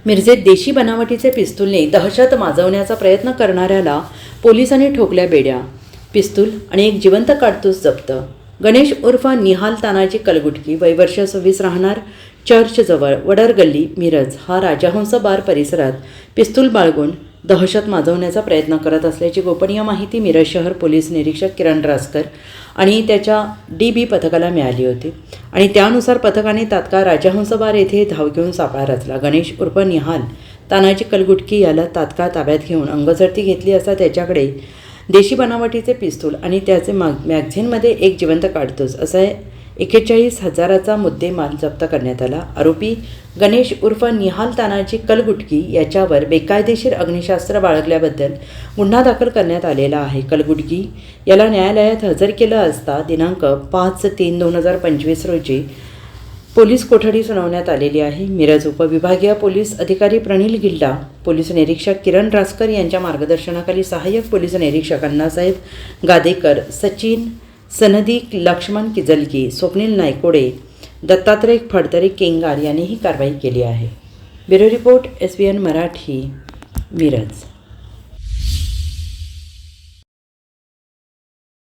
मिरजेत देशी बनावटीचे पिस्तूलने दहशत माजवण्याचा प्रयत्न करणाऱ्याला पोलिसांनी ठोकल्या बेड्या. पिस्तूल आणि एक जिवंत काडतूस जप्त. गणेश उर्फ निहाल तानाजी कलगुटकी, वय वर्ष 26, राहणार चर्चजवळ वडर गल्ली, मिरज, हा राजहंस बार परिसरात पिस्तूल बाळगून दहशत माजवण्याचा प्रयत्न करत असल्याची गोपनीय माहिती मिरज शहर पोलीस निरीक्षक किरण रासकर आणि त्याच्या DB पथकाला मिळाली होती आणि त्यानुसार पथकाने तात्काळ राजहंस बार येथे धाव घेऊन सापळा रचला. गणेश उर्फ निहाल तानाजी कलगुटकी याला तात्काळ ताब्यात घेऊन अंगझडती घेतली असता त्याच्याकडे देशी बनावटीचे पिस्तूल आणि त्याचे मॅगझिनमध्ये एक जिवंत काडतूस असा 41,000चा मुद्देमाल जप्त करण्यात आला. आरोपी गणेश उर्फ निहाल तानाजी कलगुटकी याच्यावर बेकायदेशीर अग्निशास्त्र बाळगल्याबद्दल गुन्हा दाखल करण्यात आलेला आहे. कलगुटकी याला न्यायालयात हजर केलं असता दिनांक 5/3/2025 रोजी पोलीस कोठडी सुनावण्यात आलेली आहे. मिरज उपविभागीय पोलीस अधिकारी प्रणील गिल्डा, पोलीस निरीक्षक किरण रासकर यांच्या मार्गदर्शनाखाली सहाय्यक पोलीस निरीक्षक अण्णासाहेब गादेकर, सचिन सनदी, लक्ष्मण किजलगी, स्वप्नील नायकोडे, दत्तात्रय फडतरे केंगार यांनी ही कारवाई केली आहे. Bureau report SBN Marathi, Miraj.